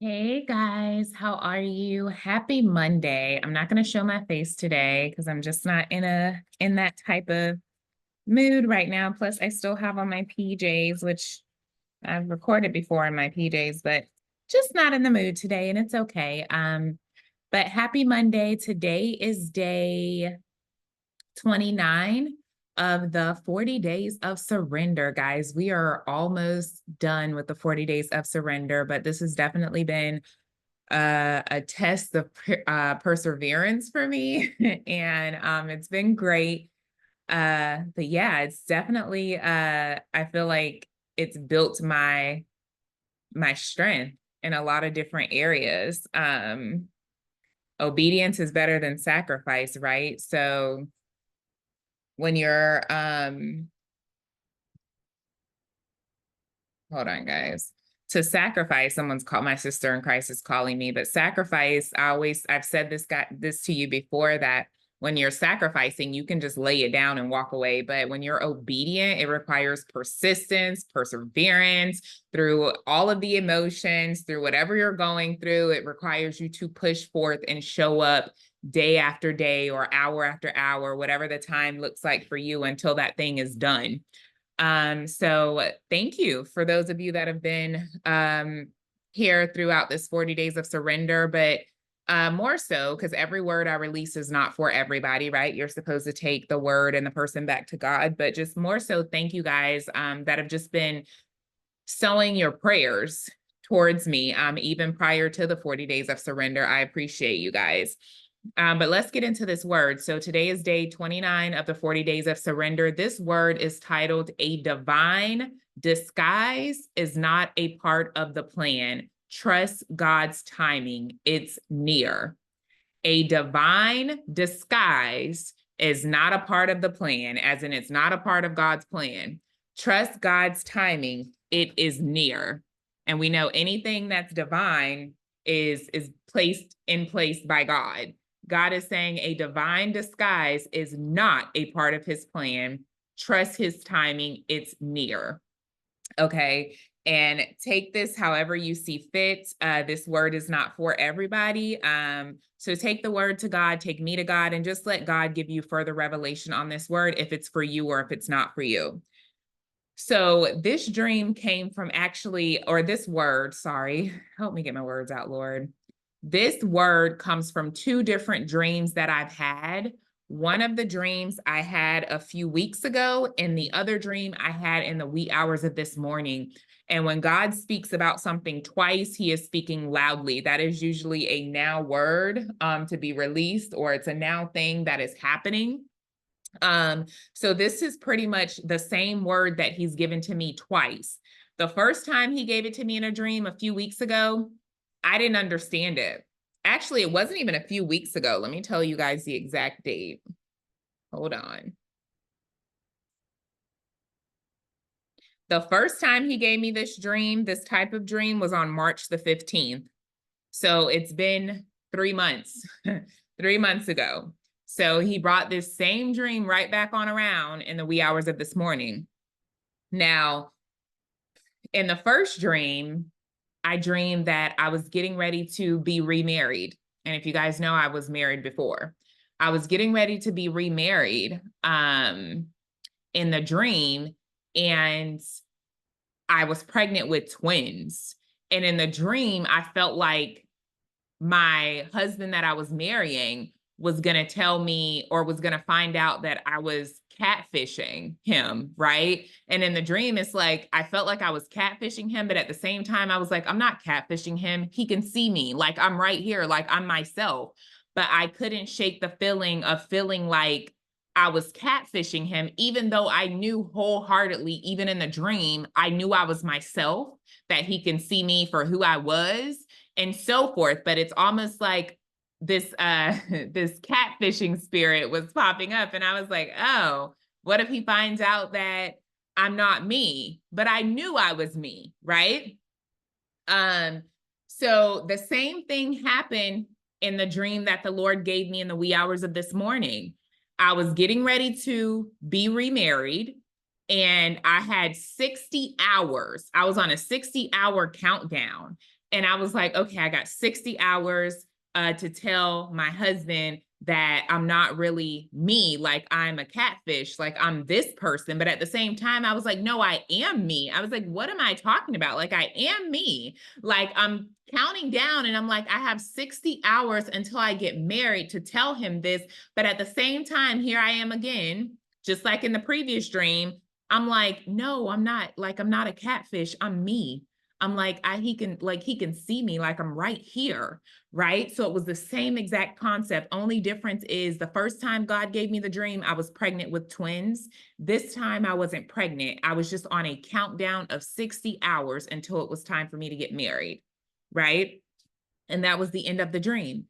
Hey guys, how are you? Happy Monday. I'm not going to show my face today because I'm just not in that type of mood right now. Plus, I still have on my PJs, which I've recorded before in my PJs, but just not in the mood today, and it's okay. But happy Monday. Today is day 29 of the 40 days of surrender, guys. We are almost done with the 40 days of surrender, but this has definitely been a test of perseverance for me, and it's been great. But yeah, it's definitely I feel like it's built my strength in a lot of different areas. Obedience is better than sacrifice, right? So when you're hold on, guys. To sacrifice, someone's called my sister in Christ is calling me, but sacrifice, I've said this to you before, that when you're sacrificing, you can just lay it down and walk away. But when you're obedient, it requires persistence, perseverance through all of the emotions, through whatever you're going through. It requires you to push forth and show up day after day or hour after hour, whatever the time looks like for you until that thing is done. So thank you for those of you that have been here throughout this 40 days of surrender, but more so because every word I release is not for everybody, right? You're supposed to take the word and the person back to God, but just more so, thank you guys that have just been sowing your prayers towards me, even prior to the 40 days of surrender. I appreciate you guys. But let's get into this word. So today is day 29 of the 40 days of surrender. This word is titled "A Divine Disguise is Not a Part of the Plan. Trust God's Timing. It's near." A divine disguise is not a part of the plan, as in it's not a part of God's plan. Trust God's timing. It is near. And we know anything that's divine is placed in place by God. God is saying a divine disguise is not a part of his plan. Trust his timing. It's near. Okay. And take this however you see fit. This word is not for everybody. So take the word to God, take me to God, and just let God give you further revelation on this word, if it's for you or if it's not for you. So this dream came from this word, sorry, help me get my words out, Lord. This word comes from two different dreams that I've had. One of the dreams I had a few weeks ago, and the other dream I had in the wee hours of this morning. And when God speaks about something twice, he is speaking loudly. That is usually a now word to be released, or it's a now thing that is happening. So this is pretty much the same word that he's given to me twice. The first time he gave it to me in a dream a few weeks ago, I didn't understand it. Actually, it wasn't even a few weeks ago. Let me tell you guys the exact date. Hold on. The first time he gave me this type of dream, was on March the 15th. So it's been 3 months, 3 months ago. So he brought this same dream right back on around in the wee hours of this morning. Now, in the first dream, I dreamed that I was getting ready to be remarried. And if you guys know, I was married before. I was getting ready to be remarried in the dream, and I was pregnant with twins. And in the dream, I felt like my husband that I was marrying was going to tell me, or was going to find out, that I was catfishing him, right? And in the dream, it's like I felt like I was catfishing him, but at the same time, I was like, I'm not catfishing him. He can see me, like I'm right here, like I'm myself. But I couldn't shake the feeling of feeling like I was catfishing him, even though I knew wholeheartedly, even in the dream, I knew I was myself, that he can see me for who I was, and so forth. But it's almost like this this catfishing spirit was popping up, and I was like, oh, what if he finds out that I'm not me? But I knew I was me, right? So the same thing happened in the dream that the Lord gave me in the wee hours of this morning. I was getting ready to be remarried, and I had 60 hours. I was on a 60-hour countdown. And I was like, okay, I got 60 hours to tell my husband that I'm not really me, like I'm a catfish, like I'm this person. But at the same time, I was like, no, I am me. I was like, what am I talking about? Like, I am me. Like, I'm counting down and I'm like, I have 60 hours until I get married to tell him this. But at the same time, here I am again, just like in the previous dream. I'm like, no, I'm not. Like, I'm not a catfish. I'm me. I'm like, he can see me, like I'm right here, right? So it was the same exact concept. Only difference is the first time God gave me the dream, I was pregnant with twins. This time I wasn't pregnant. I was just on a countdown of 60 hours until it was time for me to get married, right? And that was the end of the dream.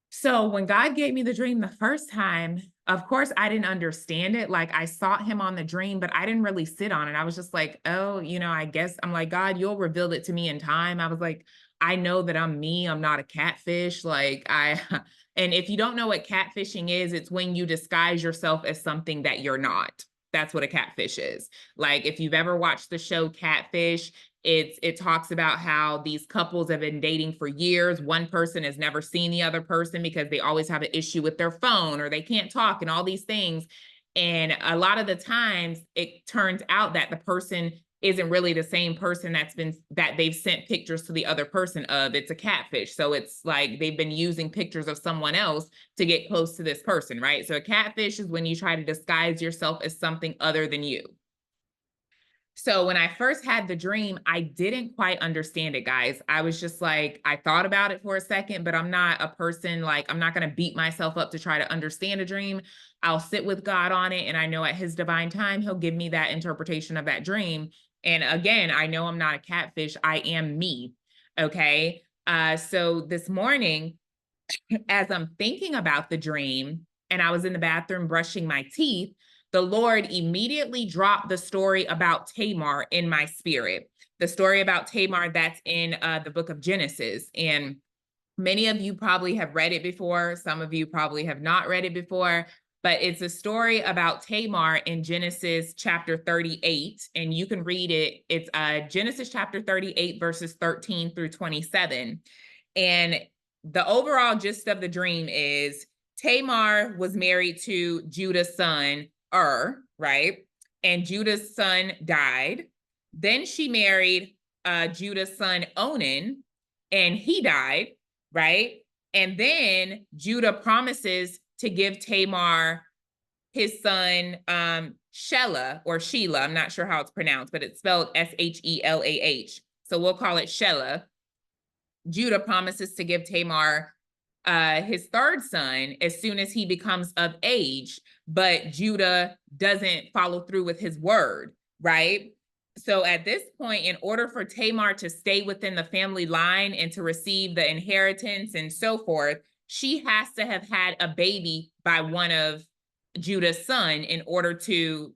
So when God gave me the dream the first time, of course, I didn't understand it. Like I saw him on the dream, but I didn't really sit on it. I was just like, oh, I guess I'm like, God, you'll reveal it to me in time. I was like, I know that I'm me. I'm not a catfish. And if you don't know what catfishing is, it's when you disguise yourself as something that you're not. That's what a catfish is. Like if you've ever watched the show Catfish, it talks about how these couples have been dating for years. One person has never seen the other person because they always have an issue with their phone or they can't talk and all these things. And a lot of the times it turns out that the person isn't really the same person that they've sent pictures to the other person of. It's a catfish. So it's like they've been using pictures of someone else to get close to this person, right? So a catfish is when you try to disguise yourself as something other than you. So when I first had the dream, I didn't quite understand it, guys. I was just like, I thought about it for a second, but I'm not a person, like, I'm not going to beat myself up to try to understand a dream. I'll sit with God on it. And I know at his divine time, he'll give me that interpretation of that dream. And again, I know I'm not a catfish. I am me. Okay. So this morning, as I'm thinking about the dream and I was in the bathroom brushing my teeth, the Lord immediately dropped the story about Tamar in my spirit. The story about Tamar that's in the book of Genesis. And many of you probably have read it before. Some of you probably have not read it before, but it's a story about Tamar in Genesis chapter 38. And you can read it. It's Genesis chapter 38, verses 13 through 27. And the overall gist of the dream is Tamar was married to Judah's son, right? And Judah's son died. Then she married Judah's son, Onan, and he died, right? And then Judah promises to give Tamar his son, Shelah or Sheila. I'm not sure how it's pronounced, but it's spelled Shelah. So we'll call it Shelah. Judah promises to give Tamar his third son as soon as he becomes of age, but Judah doesn't follow through with his word, right? So at this point, in order for Tamar to stay within the family line and to receive the inheritance and so forth, she has to have had a baby by one of Judah's son in order to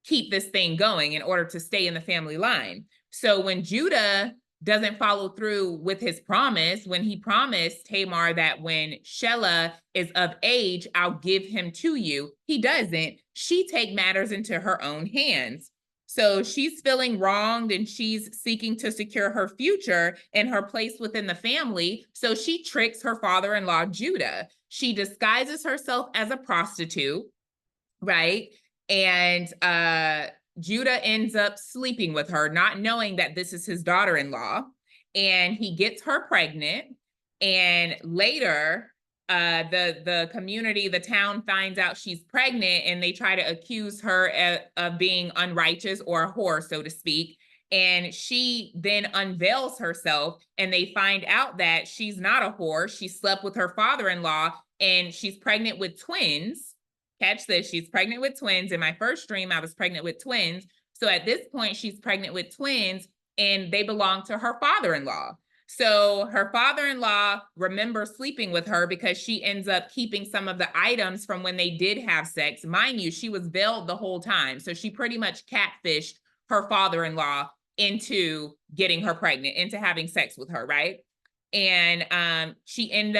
keep this thing going, in order to stay in the family line. So when Judah doesn't follow through with his promise, when he promised Tamar that when Shelah is of age, I'll give him to you, he doesn't. She take matters into her own hands. So she's feeling wronged and she's seeking to secure her future and her place within the family. So she tricks her father-in-law, Judah. She disguises herself as a prostitute, right? And Judah ends up sleeping with her, not knowing that this is his daughter-in-law. And he gets her pregnant. And later, the community, the town finds out she's pregnant and they try to accuse her of being unrighteous or a whore, so to speak. And she then unveils herself and they find out that she's not a whore. She slept with her father-in-law and she's pregnant with twins. Catch this, she's pregnant with twins. In my first dream, I was pregnant with twins. So at this point, she's pregnant with twins and they belong to her father-in-law. So her father-in-law remembers sleeping with her because she ends up keeping some of the items from when they did have sex. Mind you, she was veiled the whole time. So she pretty much catfished her father-in-law into getting her pregnant, into having sex with her, right? And she ends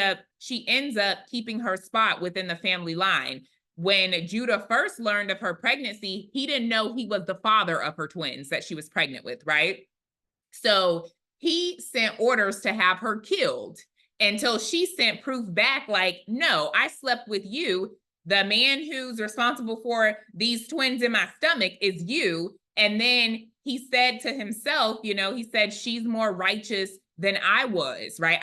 up keeping her spot within the family line. When Judah first learned of her pregnancy, he didn't know he was the father of her twins that she was pregnant with, right? So he sent orders to have her killed until she sent proof back like, no, I slept with you. The man who's responsible for these twins in my stomach is you. And then he said to himself, you know, he said, she's more righteous than I was, right?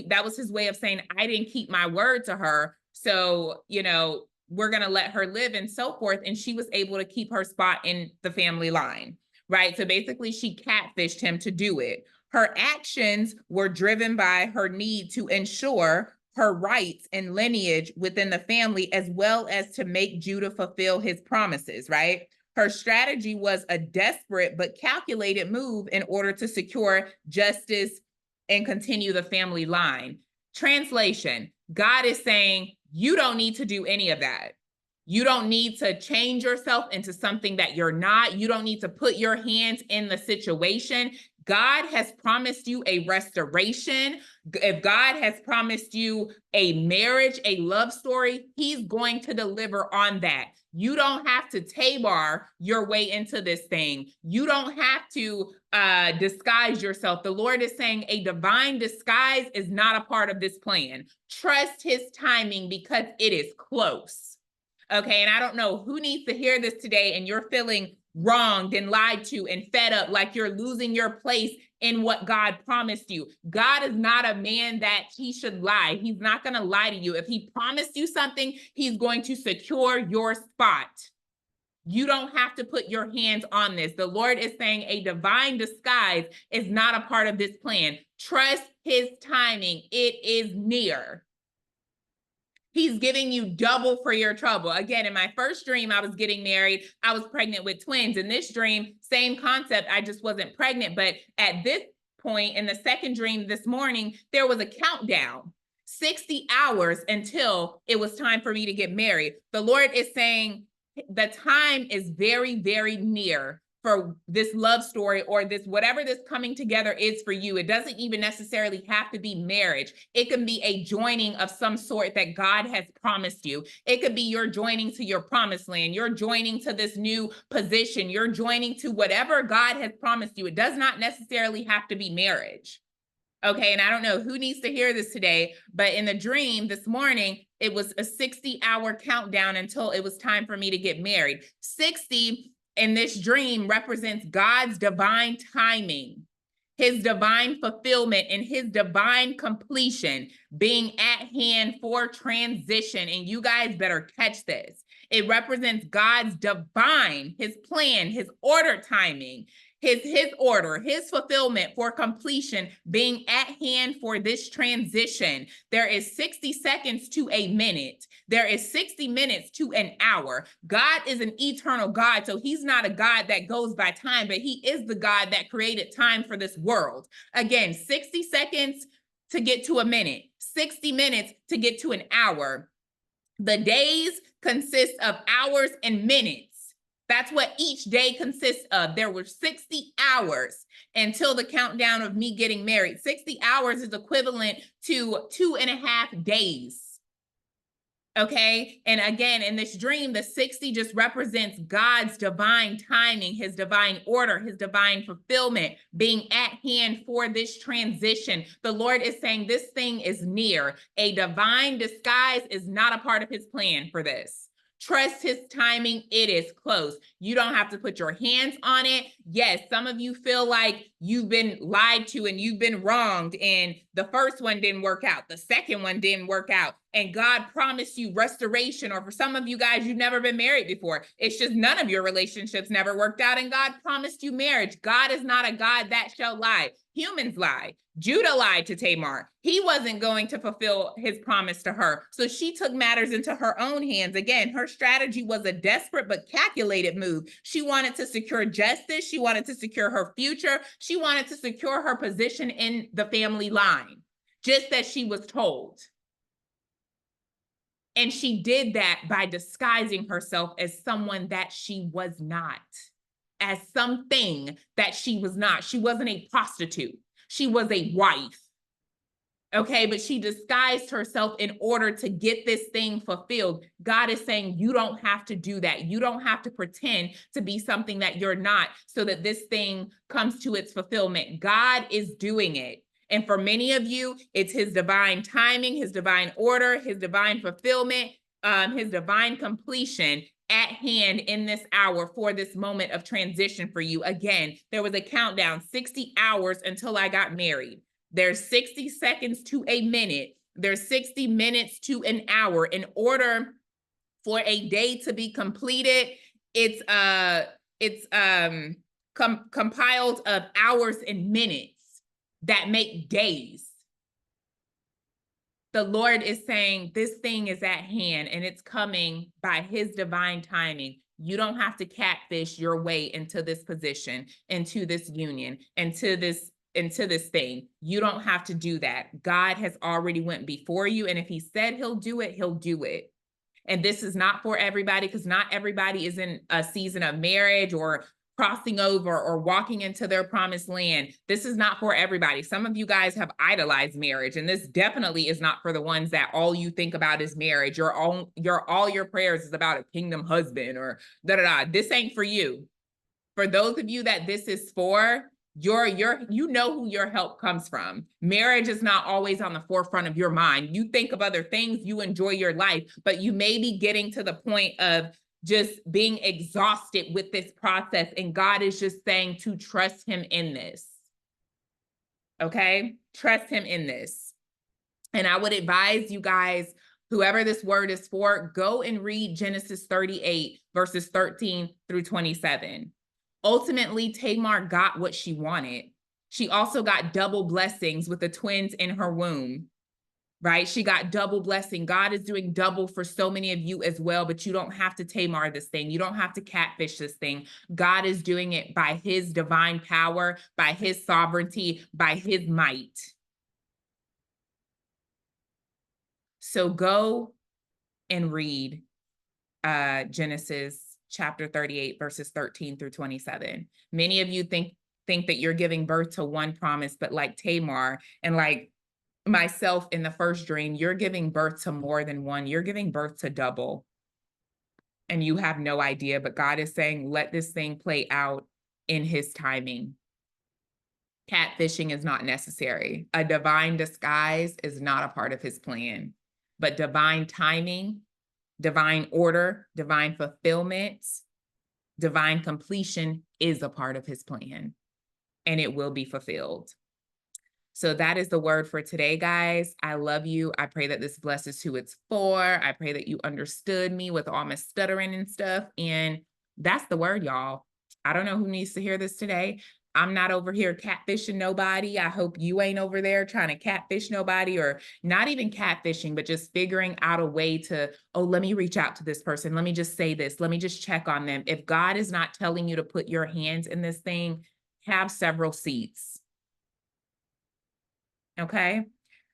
That was his way of saying, I didn't keep my word to her. So, you know, we're going to let her live and so forth. And she was able to keep her spot in the family line, right? So basically she catfished him to do it. Her actions were driven by her need to ensure her rights and lineage within the family, as well as to make Judah fulfill his promises, right? Her strategy was a desperate but calculated move in order to secure justice and continue the family line. Translation, God is saying, you don't need to do any of that. You don't need to change yourself into something that you're not. You don't need to put your hands in the situation. God has promised you a restoration. If God has promised you a marriage, a love story, he's going to deliver on that. You don't have to Tamar your way into this thing. You don't have to disguise yourself. The Lord is saying a divine disguise is not a part of this plan. Trust his timing because it is close. Okay, and I don't know who needs to hear this today and you're feeling wronged and lied to and fed up, like you're losing your place in what God promised you. God is not a man that he should lie. He's not going to lie to you. If he promised you something, he's going to secure your spot. You don't have to put your hands on this. The Lord is saying a divine disguise is not a part of this plan. Trust his timing. It is near. He's giving you double for your trouble. Again, in my first dream, I was getting married. I was pregnant with twins. In this dream, same concept. I just wasn't pregnant. But at this point, in the second dream this morning, there was a countdown, 60 hours until it was time for me to get married. The Lord is saying the time is very, very near for this love story or this, whatever this coming together is for you. It doesn't even necessarily have to be marriage. It can be a joining of some sort that God has promised you. It could be you're joining to your promised land. You're joining to this new position. You're joining to whatever God has promised you. It does not necessarily have to be marriage. Okay, and I don't know who needs to hear this today, but in the dream this morning, it was a 60-hour countdown until it was time for me to get married. 60 in this dream represents God's divine timing, his divine fulfillment, and his divine completion being at hand for transition. And you guys better catch this. It represents God's divine, his plan, his order timing, his order, his fulfillment for completion being at hand for this transition. There is 60 seconds to a minute. There is 60 minutes to an hour. God is an eternal God, so he's not a God that goes by time, but he is the God that created time for this world. Again, 60 seconds to get to a minute, 60 minutes to get to an hour. The days consist of hours and minutes. That's what each day consists of. There were 60 hours until the countdown of me getting married. 60 hours is equivalent to 2.5 days. Okay. And again, in this dream, the 60 just represents God's divine timing, his divine order, his divine fulfillment being at hand for this transition. The Lord is saying this thing is near. A divine disguise is not a part of his plan for this. Trust his timing. It is close. You don't have to put your hands on it. Yes, some of you feel like you've been lied to and you've been wronged, and the first one didn't work out. The second one didn't work out. And God promised you restoration. Or for some of you guys, you've never been married before. It's just none of your relationships never worked out, and God promised you marriage. God is not a God that shall lie. Humans lie. Judah lied to Tamar. He wasn't going to fulfill his promise to her. So she took matters into her own hands. Again, her strategy was a desperate but calculated move. She wanted to secure justice. She wanted to secure her future. She wanted to secure her position in the family line, just as she was told. And she did that by disguising herself as someone that she was not, as something that she was not. She wasn't a prostitute. She was a wife. Okay, but she disguised herself in order to get this thing fulfilled. God is saying you don't have to do that. You don't have to pretend to be something that you're not so that this thing comes to its fulfillment. God is doing it. And for many of you, it's his divine timing, his divine order, his divine fulfillment, his divine completion at hand in this hour for this moment of transition for you. Again, there was a countdown, 60 hours until I got married. There's 60 seconds to a minute. There's 60 minutes to an hour. In order for a day to be completed, it's compiled of hours and minutes that make days. The Lord is saying this thing is at hand and it's coming by his divine timing. You don't have to catfish your way into this position, into this union, into this thing. You don't have to do that. God has already went before you. And if he said he'll do it, he'll do it. And this is not for everybody, because not everybody is in a season of marriage or crossing over or walking into their promised land. This is not for everybody. Some of you guys have idolized marriage, and this definitely is not for the ones that all you think about is marriage. All your prayers is about a kingdom husband or da-da-da. This ain't for you. For those of you that this is for, you know who your help comes from. Marriage is not always on the forefront of your mind. You think of other things, you enjoy your life, but you may be getting to the point of just being exhausted with this process. And God is just saying to trust him in this. Okay? Trust him in this. And I would advise you guys, whoever this word is for, go and read Genesis 38, verses 13 through 27. Ultimately, Tamar got what she wanted. She also got double blessings with the twins in her womb, right? She got double blessing. God is doing double for so many of you as well, but you don't have to Tamar this thing. You don't have to catfish this thing. God is doing it by his divine power, by his sovereignty, by his might. So go and read Genesis chapter 38, verses 13 through 27. Many of you think that you're giving birth to one promise, but like Tamar and like myself in the first dream, you're giving birth to more than one. You're giving birth to double. And you have no idea, but God is saying, let this thing play out in his timing. Catfishing is not necessary. A divine disguise is not a part of his plan, but divine timing, divine order, divine fulfillment, divine completion is a part of his plan, and it will be fulfilled. So that is the word for today, guys. I love you. I pray that this blesses who it's for. I pray that you understood me with all my stuttering and stuff. And that's the word, y'all. I don't know who needs to hear this today. I'm not over here catfishing nobody. I hope you ain't over there trying to catfish nobody, or not even catfishing, but just figuring out a way to, oh, let me reach out to this person. Let me just say this. Let me just check on them. If God is not telling you to put your hands in this thing, have several seats. Okay.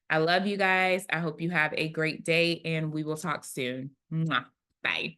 I love you guys. I hope you have a great day, and we will talk soon. Mwah. Bye.